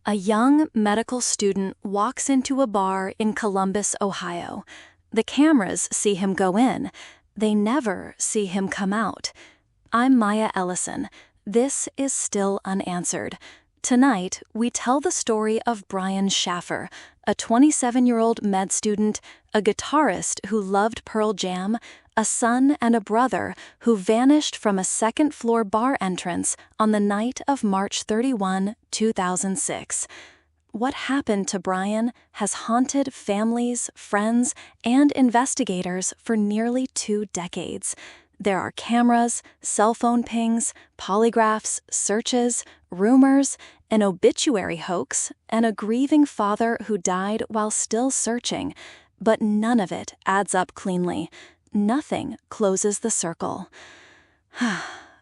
A young medical student walks into a bar in Columbus, Ohio. The cameras see him go in. They never see him come out. I'm Maya Ellison. This is Still Unanswered. Tonight, we tell the story of Brian Schaffer, a 27-year-old med student, a guitarist who loved Pearl Jam, a son and a brother who vanished from a second-floor bar entrance on the night of March 31, 2006. What happened to Brian has haunted families, friends, and investigators for nearly 2 decades. There are cameras, cell phone pings, polygraphs, searches, rumors, an obituary hoax, and a grieving father who died while still searching. But none of it adds up cleanly. Nothing closes the circle.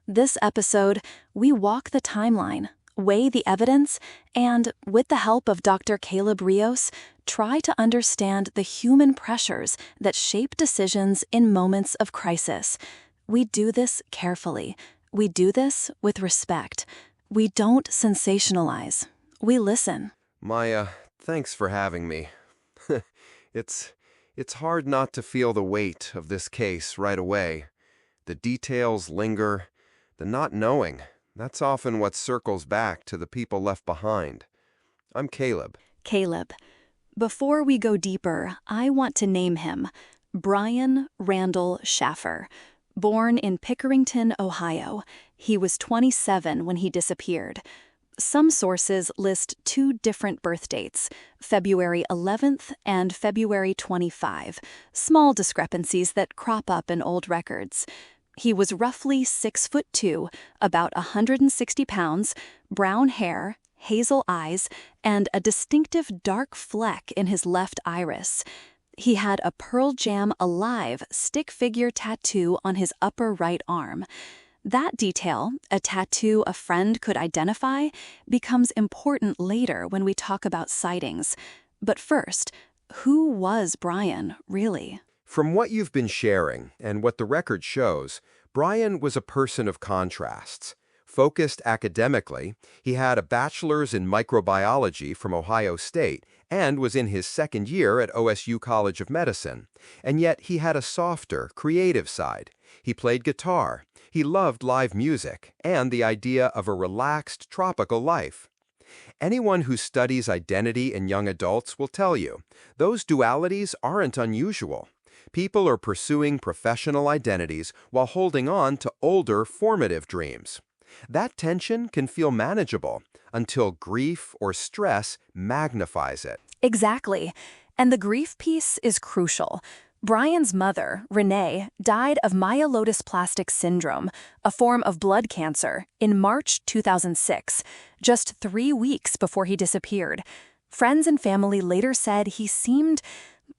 This episode, we walk the timeline, weigh the evidence, and, with the help of Dr. Caleb Rios, try to understand the human pressures that shape decisions in moments of crisis. We do this carefully. We do this with respect. We don't sensationalize. We listen. Maya, thanks for having me. It's hard not to feel the weight of this case right away. The details linger. The not knowing, that's often what circles back to the people left behind. I'm Caleb. Caleb. Before we go deeper, I want to name him. Brian Randall Schaffer. Born in Pickerington, Ohio, he was 27 when he disappeared. Some sources list 2 different birth dates, February 11th and February 25, small discrepancies that crop up in old records. He was roughly 6'2", about 160 pounds, brown hair, hazel eyes, and a distinctive dark fleck in his left iris. He had a Pearl Jam Alive stick figure tattoo on his upper right arm. That detail, a tattoo a friend could identify, becomes important later when we talk about sightings. But first, who was Brian, really? From what you've been sharing and what the record shows, Brian was a person of contrasts. Focused academically, he had a bachelor's in microbiology from Ohio State and was in his second year at OSU College of Medicine. And yet he had a softer, creative side. He played guitar, he loved live music, and the idea of a relaxed, tropical life. Anyone who studies identity in young adults will tell you, those dualities aren't unusual. People are pursuing professional identities while holding on to older, formative dreams. That tension can feel manageable until grief or stress magnifies it. Exactly. And the grief piece is crucial. Brian's mother, Renee, died of myelodysplastic syndrome, a form of blood cancer, in March 2006, just 3 weeks before he disappeared. Friends and family later said he seemed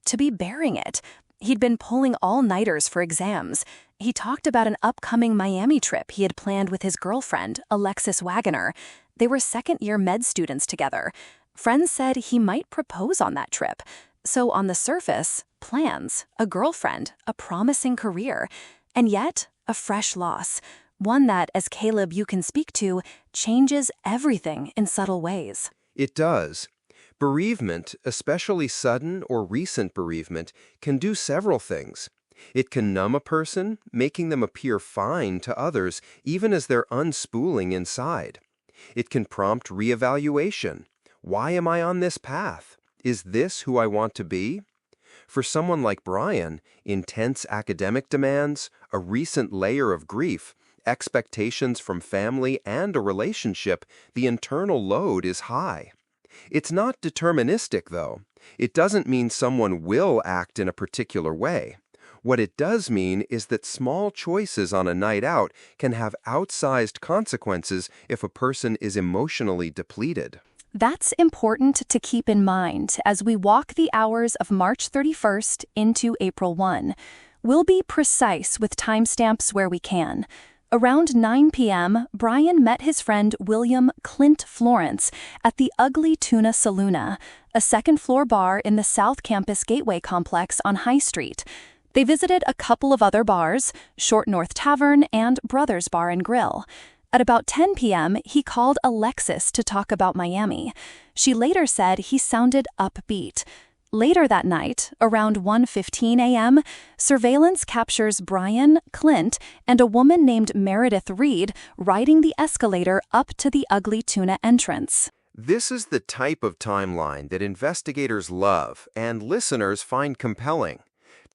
to be bearing it. He'd been pulling all-nighters for exams. He talked about an upcoming Miami trip he had planned with his girlfriend, Alexis Wagoner. They were second-year med students together. Friends said he might propose on that trip. So on the surface, plans, a girlfriend, a promising career, and yet a fresh loss. One that, as Caleb you can speak to, changes everything in subtle ways. It does. Bereavement, especially sudden or recent bereavement, can do several things. It can numb a person, making them appear fine to others even as they're unspooling inside. It can prompt reevaluation. Why am I on this path? Is this who I want to be? For someone like Brian, intense academic demands, a recent layer of grief, expectations from family, and a relationship, the internal load is high. It's not deterministic, though. It doesn't mean someone will act in a particular way. What it does mean is that small choices on a night out can have outsized consequences if a person is emotionally depleted. That's important to keep in mind as we walk the hours of March 31st into April 1. We'll be precise with timestamps where we can. Around 9 p.m., Brian met his friend William Clint Florence at the Ugly Tuna Saloona, a second-floor bar in the South Campus Gateway complex on High Street. They visited a couple of other bars, Short North Tavern and Brothers Bar and Grill. At about 10 p.m., he called Alexis to talk about Miami. She later said he sounded upbeat. Later that night, around 1:15 a.m., surveillance captures Brian, Clint, and a woman named Meredith Reed riding the escalator up to the Ugly Tuna entrance. This is the type of timeline that investigators love and listeners find compelling.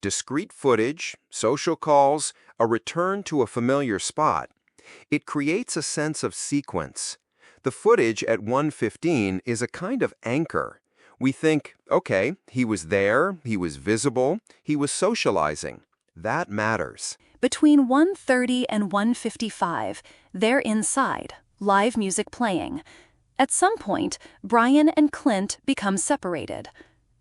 Discrete footage, social calls, a return to a familiar spot. It creates a sense of sequence. The footage at 1:15 is a kind of anchor. We think, okay, he was there, he was visible, he was socializing. That matters. Between 1:30 and 1:55, they're inside, live music playing. At some point, Brian and Clint become separated.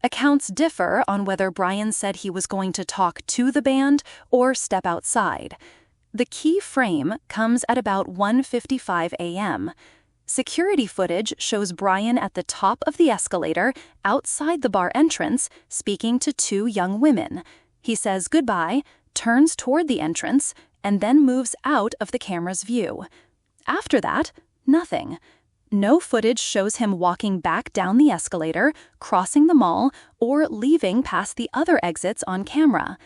Accounts differ on whether Brian said he was going to talk to the band or step outside. The key frame comes at about 1:55 a.m. Security footage shows Brian at the top of the escalator outside the bar entrance speaking to two young women. He says goodbye, turns toward the entrance, and then moves out of the camera's view. After that, nothing. No footage shows him walking back down the escalator, crossing the mall, or leaving past the other exits on camera.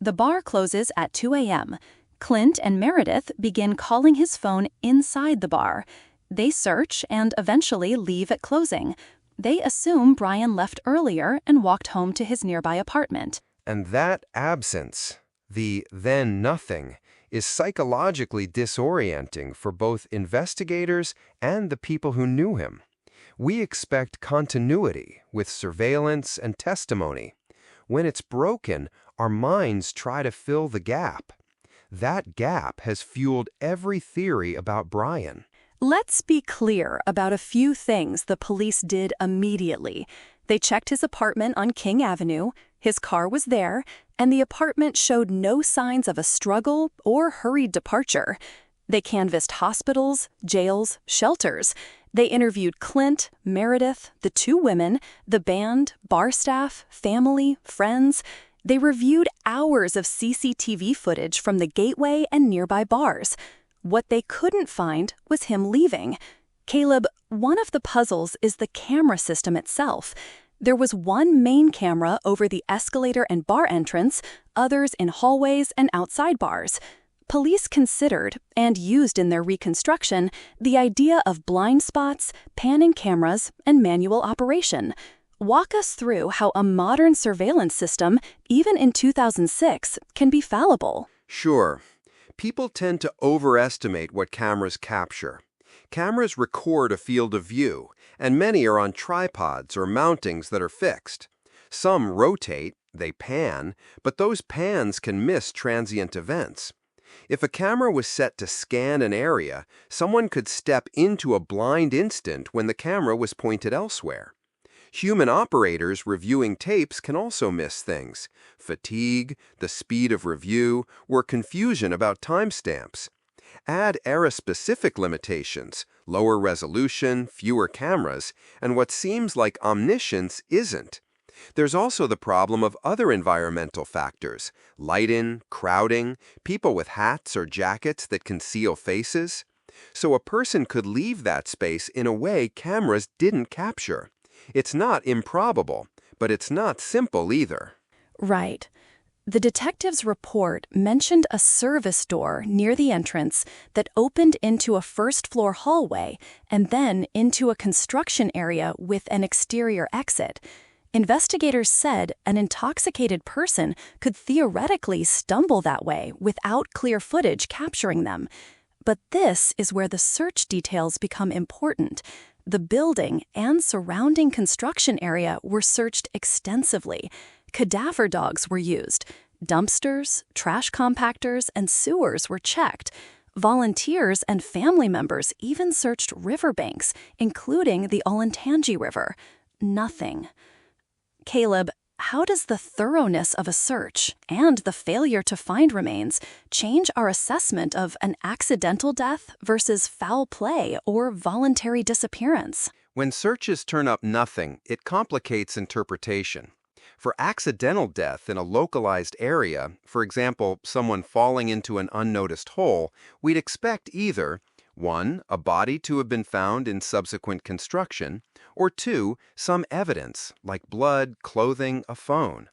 The bar closes at 2 a.m. Clint and Meredith begin calling his phone inside the bar. They search and eventually leave at closing. They assume Brian left earlier and walked home to his nearby apartment. And that absence, the then nothing, is psychologically disorienting for both investigators and the people who knew him. We expect continuity with surveillance and testimony. When it's broken, our minds try to fill the gap. That gap has fueled every theory about Brian. Let's be clear about a few things the police did immediately. They checked his apartment on King Avenue, his car was there, and the apartment showed no signs of a struggle or hurried departure. They canvassed hospitals, jails, shelters. They interviewed Clint, Meredith, the two women, the band, bar staff, family, friends. They reviewed hours of CCTV footage from the Gateway and nearby bars. What they couldn't find was him leaving. Caleb, one of the puzzles is the camera system itself. There was one main camera over the escalator and bar entrance, others in hallways and outside bars. Police considered, and used in their reconstruction, the idea of blind spots, panning cameras, and manual operation. Walk us through how a modern surveillance system, even in 2006, can be fallible. Sure. People tend to overestimate what cameras capture. Cameras record a field of view, and many are on tripods or mountings that are fixed. Some rotate, they pan, but those pans can miss transient events. If a camera was set to scan an area, someone could step into a blind instant when the camera was pointed elsewhere. Human operators reviewing tapes can also miss things: fatigue, the speed of review, or confusion about timestamps. Add era-specific limitations, lower resolution, fewer cameras, and what seems like omniscience isn't. There's also the problem of other environmental factors: lighting, crowding, people with hats or jackets that conceal faces. So a person could leave that space in a way cameras didn't capture. It's not improbable, but it's not simple either. Right. The detective's report mentioned a service door near the entrance that opened into a first-floor hallway and then into a construction area with an exterior exit. Investigators said an intoxicated person could theoretically stumble that way without clear footage capturing them. But this is where the search details become important. The building and surrounding construction area were searched extensively. Cadaver dogs were used. Dumpsters, trash compactors, and sewers were checked. Volunteers and family members even searched riverbanks, including the Olentangy River. Nothing. Caleb, how does the thoroughness of a search and the failure to find remains change our assessment of an accidental death versus foul play or voluntary disappearance? When searches turn up nothing, it complicates interpretation. For accidental death in a localized area, for example, someone falling into an unnoticed hole, we'd expect either 1. A body to have been found in subsequent construction, or 2. Some evidence, like blood, clothing, a phone.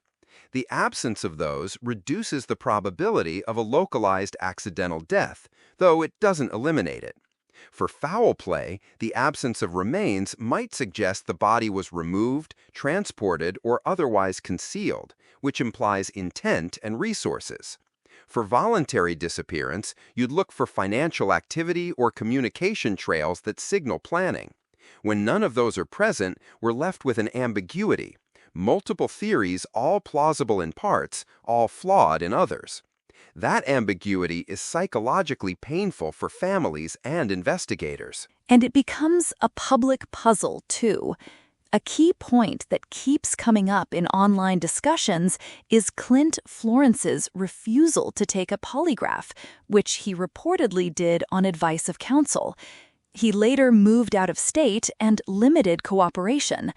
The absence of those reduces the probability of a localized accidental death, though it doesn't eliminate it. For foul play, the absence of remains might suggest the body was removed, transported, or otherwise concealed, which implies intent and resources. For voluntary disappearance, you'd look for financial activity or communication trails that signal planning. When none of those are present, we're left with an ambiguity. Multiple theories, all plausible in parts, all flawed in others. That ambiguity is psychologically painful for families and investigators. And it becomes a public puzzle, too. A key point that keeps coming up in online discussions is Clint Florence's refusal to take a polygraph, which he reportedly did on advice of counsel. He later moved out of state and limited cooperation.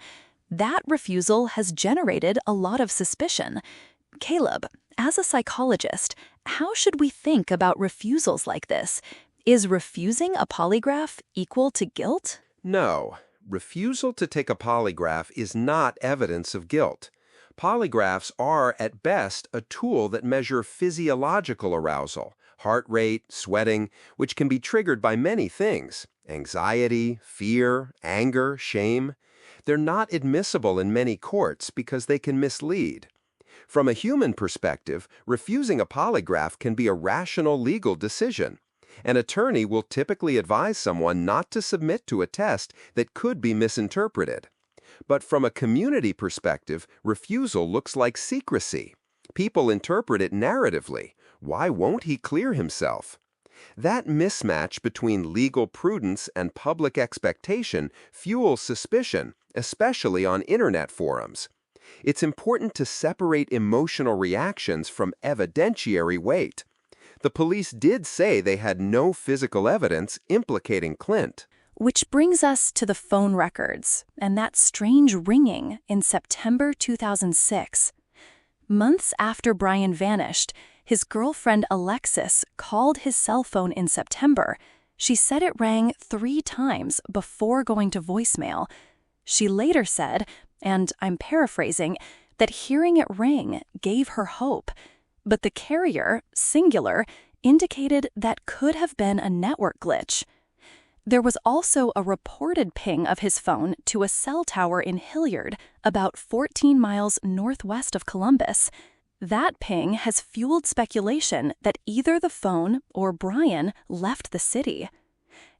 That refusal has generated a lot of suspicion. Caleb, as a psychologist, how should we think about refusals like this? Is refusing a polygraph equal to guilt? No, refusal to take a polygraph is not evidence of guilt. Polygraphs are, at best, a tool that measure physiological arousal, heart rate, sweating, which can be triggered by many things: anxiety, fear, anger, shame. They're not admissible in many courts because they can mislead. From a human perspective, refusing a polygraph can be a rational legal decision. An attorney will typically advise someone not to submit to a test that could be misinterpreted. But from a community perspective, refusal looks like secrecy. People interpret it narratively. Why won't he clear himself? That mismatch between legal prudence and public expectation fuels suspicion, especially on internet forums. It's important to separate emotional reactions from evidentiary weight. The police did say they had no physical evidence implicating Clint. Which brings us to the phone records and that strange ringing in September 2006. Months after Brian vanished, his girlfriend Alexis called his cell phone in September. She said it rang 3 times before going to voicemail. She later said, and I'm paraphrasing, that hearing it ring gave her hope. But the carrier, singular, indicated that could have been a network glitch. There was also a reported ping of his phone to a cell tower in Hilliard, about 14 miles northwest of Columbus. That ping has fueled speculation that either the phone or Brian left the city.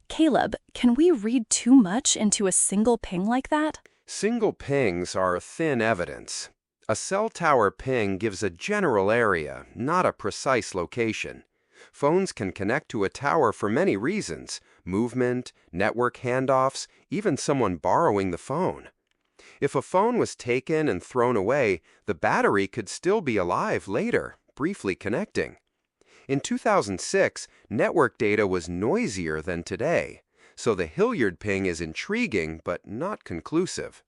Caleb, can we read too much into a single ping like that? Single pings are thin evidence. A cell tower ping gives a general area, not a precise location. Phones can connect to a tower for many reasons: movement, network handoffs, even someone borrowing the phone. If a phone was taken and thrown away, the battery could still be alive later, briefly connecting. In 2006, network data was noisier than today, so the Hilliard ping is intriguing but not conclusive.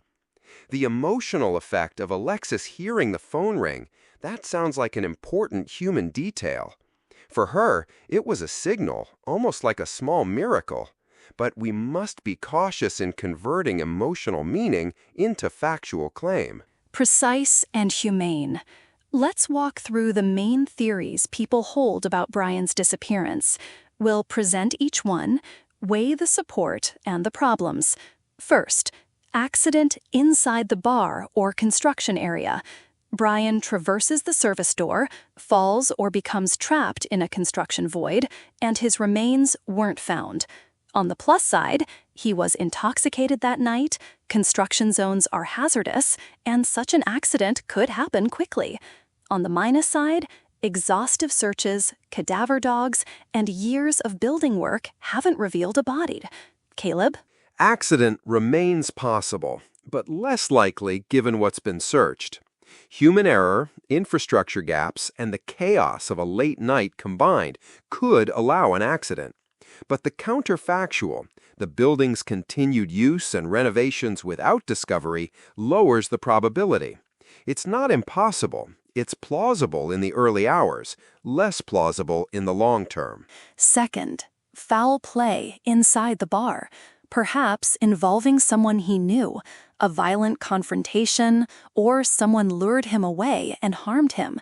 The emotional effect of Alexis hearing the phone ring, that sounds like an important human detail. For her, it was a signal, almost like a small miracle. But we must be cautious in converting emotional meaning into factual claim. Precise and humane. Let's walk through the main theories people hold about Brian's disappearance. We'll present each one, weigh the support and the problems. First, accident inside the bar or construction area. Brian traverses the service door, falls or becomes trapped in a construction void, and his remains weren't found. On the plus side, he was intoxicated that night, construction zones are hazardous, and such an accident could happen quickly. On the minus side, exhaustive searches, cadaver dogs, and years of building work haven't revealed a body. Caleb? Accident remains possible, but less likely given what's been searched. Human error, infrastructure gaps, and the chaos of a late night combined could allow an accident. But the counterfactual, the building's continued use and renovations without discovery, lowers the probability. It's not impossible. It's plausible in the early hours, less plausible in the long term. Second, foul play inside the bar, perhaps involving someone he knew, a violent confrontation, or someone lured him away and harmed him.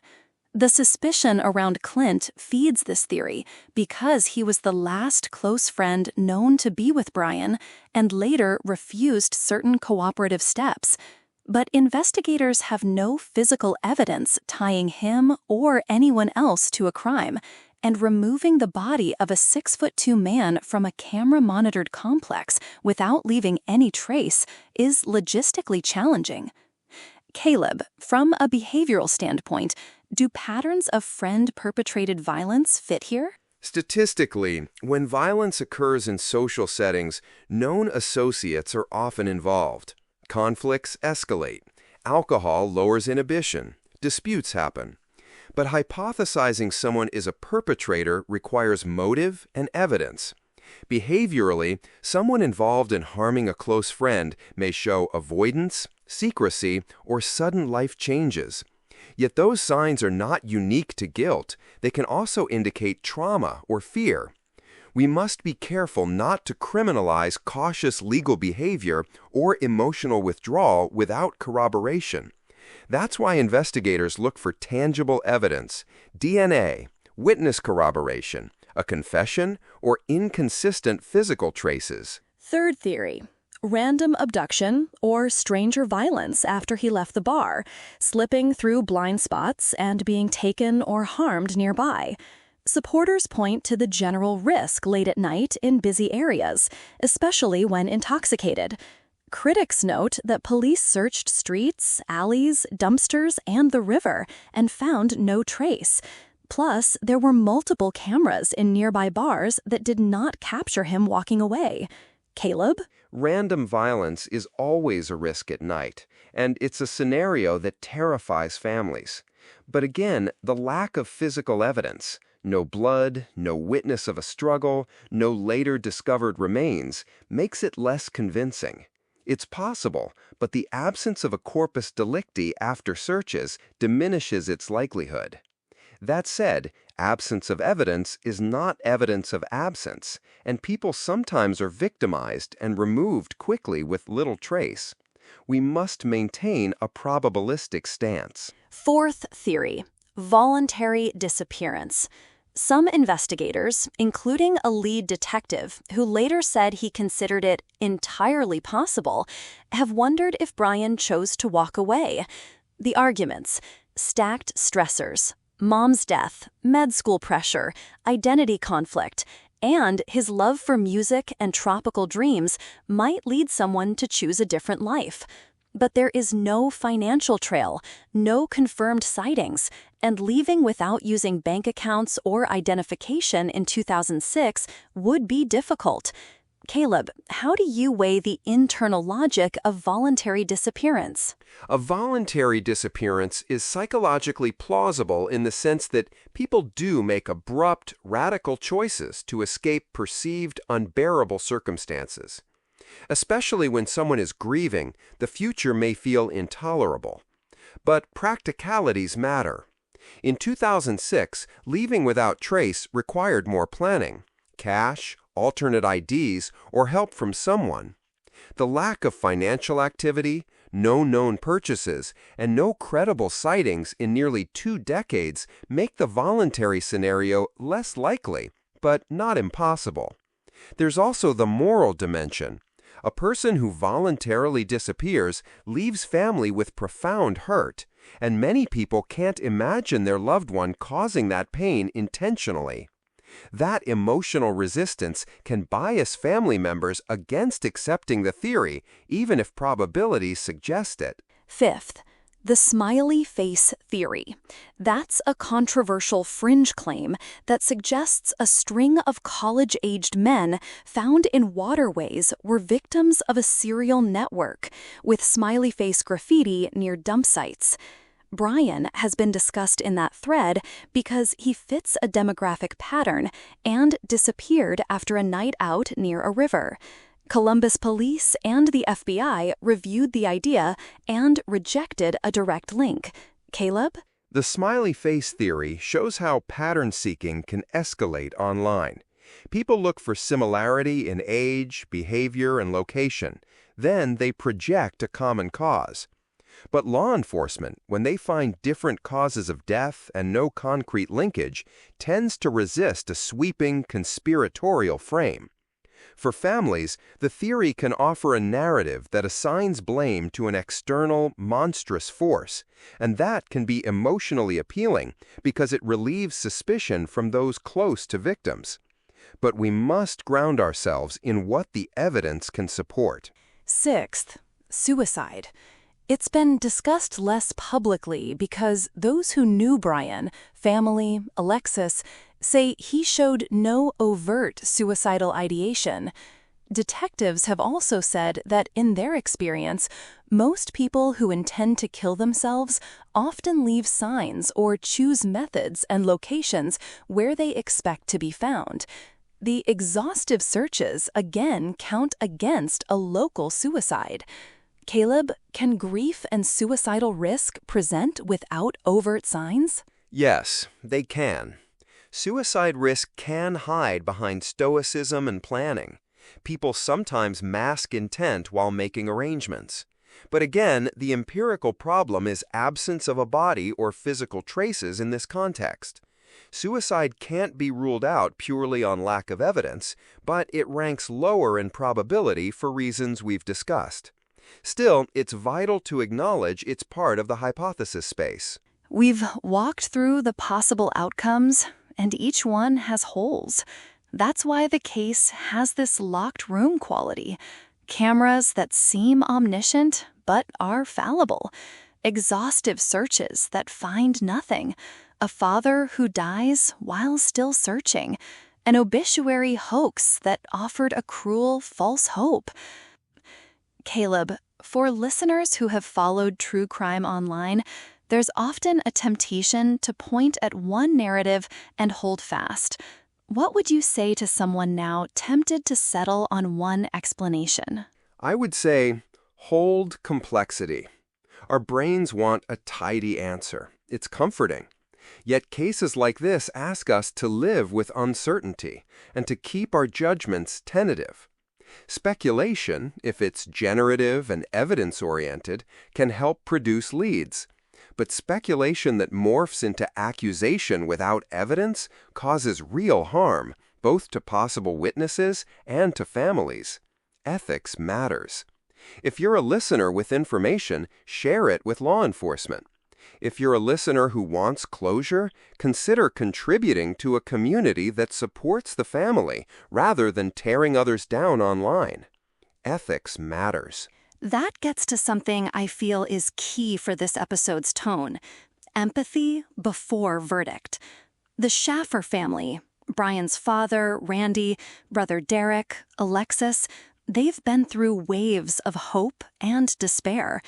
The suspicion around Clint feeds this theory because he was the last close friend known to be with Brian and later refused certain cooperative steps. But investigators have no physical evidence tying him or anyone else to a crime, and removing the body of a 6'2" man from a camera-monitored complex without leaving any trace is logistically challenging. Caleb, from a behavioral standpoint, do patterns of friend-perpetrated violence fit here? Statistically, when violence occurs in social settings, known associates are often involved. Conflicts escalate. Alcohol lowers inhibition. Disputes happen. But hypothesizing someone is a perpetrator requires motive and evidence. Behaviorally, someone involved in harming a close friend may show avoidance, secrecy, or sudden life changes. Yet those signs are not unique to guilt. They can also indicate trauma or fear. We must be careful not to criminalize cautious legal behavior or emotional withdrawal without corroboration. That's why investigators look for tangible evidence, DNA, witness corroboration, a confession, or inconsistent physical traces. Third theory: random abduction or stranger violence after he left the bar, slipping through blind spots and being taken or harmed nearby. Supporters point to the general risk late at night in busy areas, especially when intoxicated. Critics note that police searched streets, alleys, dumpsters, and the river and found no trace. Plus, there were multiple cameras in nearby bars that did not capture him walking away. Caleb? Random violence is always a risk at night, and it's a scenario that terrifies families. But again, the lack of physical evidence, no blood, no witness of a struggle, no later discovered remains, makes it less convincing. It's possible, but the absence of a corpus delicti after searches diminishes its likelihood. That said, absence of evidence is not evidence of absence, and people sometimes are victimized and removed quickly with little trace. We must maintain a probabilistic stance. Fourth theory: voluntary disappearance. Some investigators, including a lead detective who later said he considered it entirely possible, have wondered if Brian chose to walk away. The arguments: stacked stressors, mom's death, med school pressure, identity conflict, and his love for music and tropical dreams might lead someone to choose a different life. But there is no financial trail, no confirmed sightings, and leaving without using bank accounts or identification in 2006 would be difficult. Caleb, how do you weigh the internal logic of voluntary disappearance? A voluntary disappearance is psychologically plausible in the sense that people do make abrupt, radical choices to escape perceived, unbearable circumstances. Especially when someone is grieving, the future may feel intolerable. But practicalities matter. In 2006, leaving without trace required more planning: cash, alternate IDs, or help from someone. The lack of financial activity, no known purchases, and no credible sightings in nearly 2 decades make the voluntary scenario less likely, but not impossible. There's also the moral dimension. A person who voluntarily disappears leaves family with profound hurt, and many people can't imagine their loved one causing that pain intentionally. That emotional resistance can bias family members against accepting the theory, even if probabilities suggest it. Fifth, the smiley face theory. That's a controversial fringe claim that suggests a string of college-aged men found in waterways were victims of a serial network, with smiley face graffiti near dump sites. Brian has been discussed in that thread because he fits a demographic pattern and disappeared after a night out near a river. Columbus police and the FBI reviewed the idea and rejected a direct link. Caleb? The smiley face theory shows how pattern seeking can escalate online. People look for similarity in age, behavior, and location. Then they project a common cause. But law enforcement, when they find different causes of death and no concrete linkage, tends to resist a sweeping, conspiratorial frame. For families, the theory can offer a narrative that assigns blame to an external, monstrous force, and that can be emotionally appealing because it relieves suspicion from those close to victims. But we must ground ourselves in what the evidence can support. Sixth, suicide. It's been discussed less publicly because those who knew Brian, family, Alexis, say he showed no overt suicidal ideation. Detectives have also said that in their experience, most people who intend to kill themselves often leave signs or choose methods and locations where they expect to be found. The exhaustive searches again count against a local suicide. Caleb, can grief and suicidal risk present without overt signs? Yes, they can. Suicide risk can hide behind stoicism and planning. People sometimes mask intent while making arrangements. But again, the empirical problem is absence of a body or physical traces in this context. Suicide can't be ruled out purely on lack of evidence, but it ranks lower in probability for reasons we've discussed. Still, it's vital to acknowledge it's part of the hypothesis space. We've walked through the possible outcomes, and each one has holes. That's why the case has this locked room quality. Cameras that seem omniscient, but are fallible. Exhaustive searches that find nothing. A father who dies while still searching. An obituary hoax that offered a cruel, false hope. Caleb, for listeners who have followed true crime online, there's often a temptation to point at one narrative and hold fast. What would you say to someone now tempted to settle on one explanation? I would say, hold complexity. Our brains want a tidy answer. It's comforting. Yet cases like this ask us to live with uncertainty and to keep our judgments tentative. Speculation, if it's generative and evidence-oriented, can help produce leads. But speculation that morphs into accusation without evidence causes real harm, both to possible witnesses and to families. Ethics matters. If you're a listener with information, share it with law enforcement. If you're a listener who wants closure, consider contributing to a community that supports the family rather than tearing others down online. Ethics matters. That gets to something I feel is key for this episode's tone: empathy before verdict. The Schaffer family, Brian's father, Randy, brother Derek, Alexis, they've been through waves of hope and despair.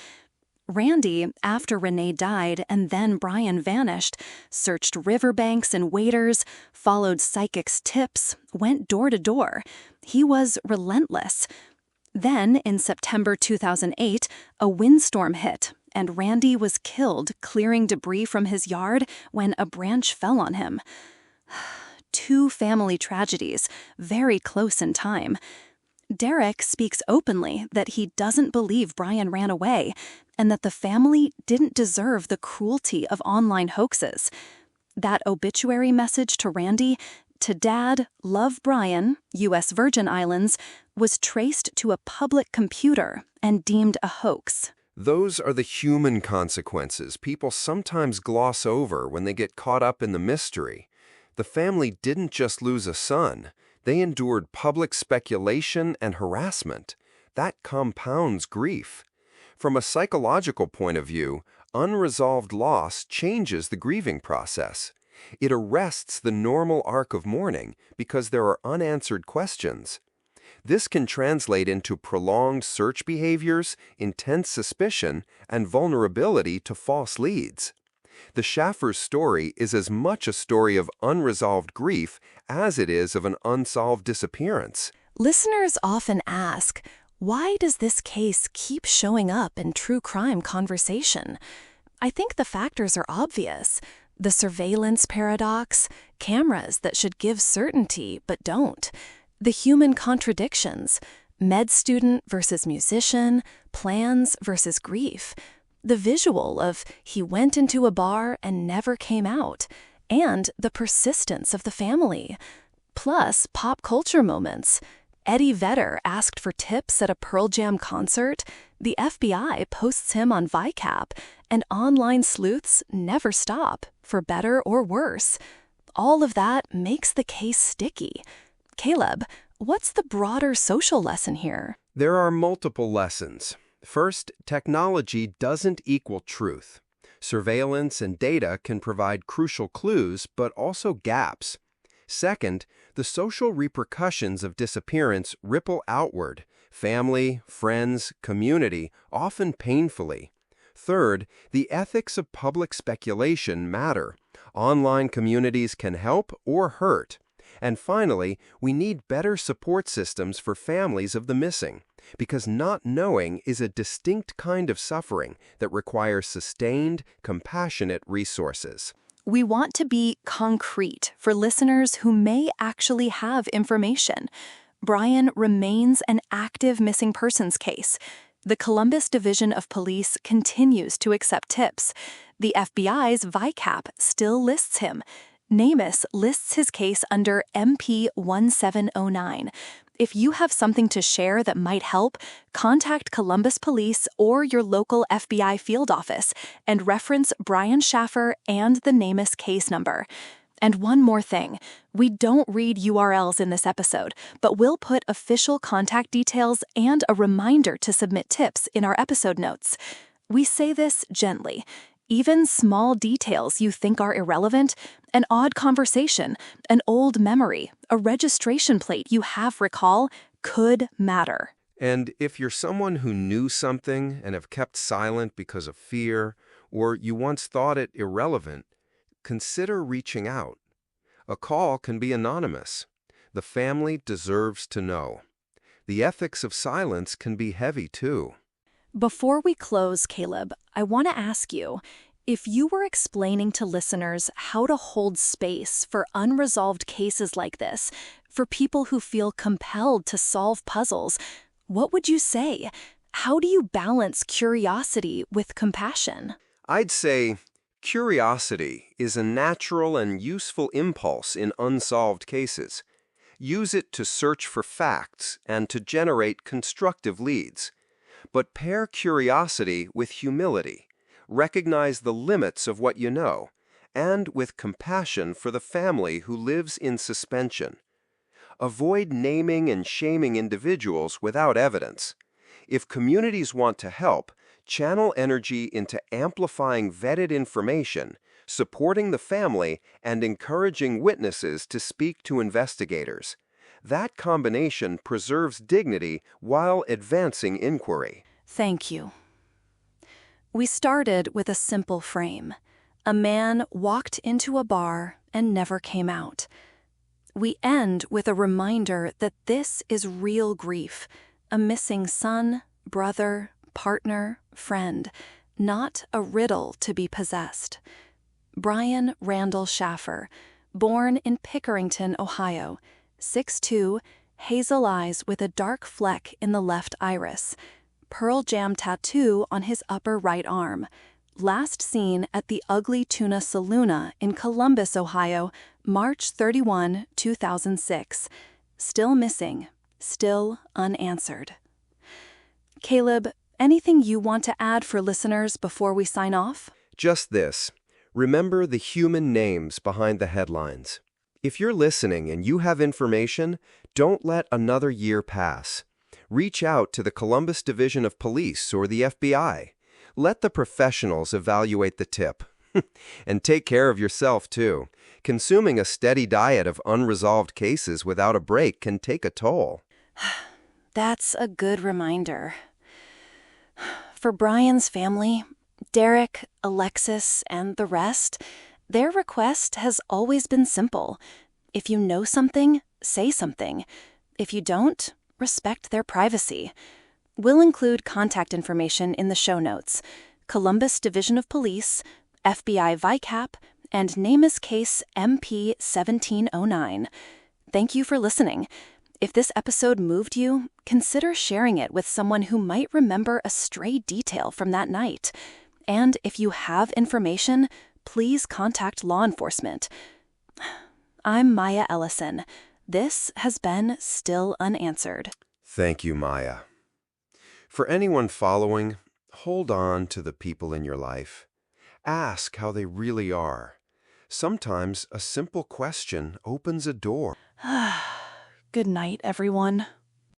Randy, after Renee died and then Brian vanished, searched riverbanks and waders, followed psychics' tips, went door to door. He was relentless. Then, in September 2008, a windstorm hit, and Randy was killed clearing debris from his yard when a branch fell on him. Two family tragedies, very close in time. Derek speaks openly that he doesn't believe Brian ran away, and that the family didn't deserve the cruelty of online hoaxes. That obituary message to Randy, "To Dad, love Brian, U.S. Virgin Islands," was traced to a public computer and deemed a hoax. Those are the human consequences people sometimes gloss over when they get caught up in the mystery. The family didn't just lose a son. They endured public speculation and harassment. That compounds grief. From a psychological point of view, unresolved loss changes the grieving process. It arrests the normal arc of mourning because there are unanswered questions. This can translate into prolonged search behaviors, intense suspicion, and vulnerability to false leads. The Schaffer's story is as much a story of unresolved grief as it is of an unsolved disappearance. Listeners often ask, why does this case keep showing up in true crime conversation? I think the factors are obvious. The surveillance paradox, cameras that should give certainty but don't. The human contradictions, med student versus musician, plans versus grief. The visual of he went into a bar and never came out, and the persistence of the family. Plus pop culture moments. Eddie Vedder asked for tips at a Pearl Jam concert, the FBI posts him on ViCap, and online sleuths never stop, for better or worse. All of that makes the case sticky. Caleb, what's the broader social lesson here? There are multiple lessons. First, technology doesn't equal truth. Surveillance and data can provide crucial clues, but also gaps. Second, the social repercussions of disappearance ripple outward, family, friends, community, often painfully. Third, the ethics of public speculation matter. Online communities can help or hurt. And finally, we need better support systems for families of the missing, because not knowing is a distinct kind of suffering that requires sustained, compassionate resources. We want to be concrete for listeners who may actually have information. Brian remains an active missing persons case. The Columbus Division of Police continues to accept tips. The FBI's ViCap still lists him. NamUs lists his case under MP 1709. If you have something to share that might help, contact Columbus Police or your local FBI field office and reference Brian Schaffer and the NamUs case number. And one more thing, we don't read URLs in this episode, but we'll put official contact details and a reminder to submit tips in our episode notes. We say this gently. Even small details you think are irrelevant, an odd conversation, an old memory, a registration plate you half recall, could matter. And if you're someone who knew something and have kept silent because of fear, or you once thought it irrelevant, consider reaching out. A call can be anonymous. The family deserves to know. The ethics of silence can be heavy, too. Before we close, Caleb, I want to ask you, if you were explaining to listeners how to hold space for unresolved cases like this, for people who feel compelled to solve puzzles, what would you say? How do you balance curiosity with compassion? I'd say curiosity is a natural and useful impulse in unsolved cases. Use it to search for facts and to generate constructive leads. But pair curiosity with humility, recognize the limits of what you know, and with compassion for the family who lives in suspension. Avoid naming and shaming individuals without evidence. If communities want to help, channel energy into amplifying vetted information, supporting the family, and encouraging witnesses to speak to investigators. That combination preserves dignity while advancing inquiry. Thank you. We started with a simple frame. A man walked into a bar and never came out. We end with a reminder that this is real grief, a missing son, brother, partner, friend, not a riddle to be possessed. Brian Randall Schaffer, born in Pickerington, Ohio, 6'2", hazel eyes with a dark fleck in the left iris, Pearl Jam tattoo on his upper right arm, last seen at the Ugly Tuna Saloona in Columbus, Ohio, March 31, 2006. Still missing, still unanswered. Caleb, anything you want to add for listeners before we sign off? Just this. Remember the human names behind the headlines. If you're listening and you have information, don't let another year pass. Reach out to the Columbus Division of Police or the FBI. Let the professionals evaluate the tip. And take care of yourself, too. Consuming a steady diet of unresolved cases without a break can take a toll. That's a good reminder. For Brian's family, Derek, Alexis, and the rest, their request has always been simple. If you know something, say something. If you don't, respect their privacy. We'll include contact information in the show notes. Columbus Division of Police, FBI ViCap, and name is case MP1709. Thank you for listening. If this episode moved you, consider sharing it with someone who might remember a stray detail from that night. And if you have information, please contact law enforcement. I'm Maya Ellison. This has been Still Unanswered. Thank you, Maya. For anyone following, hold on to the people in your life. Ask how they really are. Sometimes a simple question opens a door. Good night, everyone.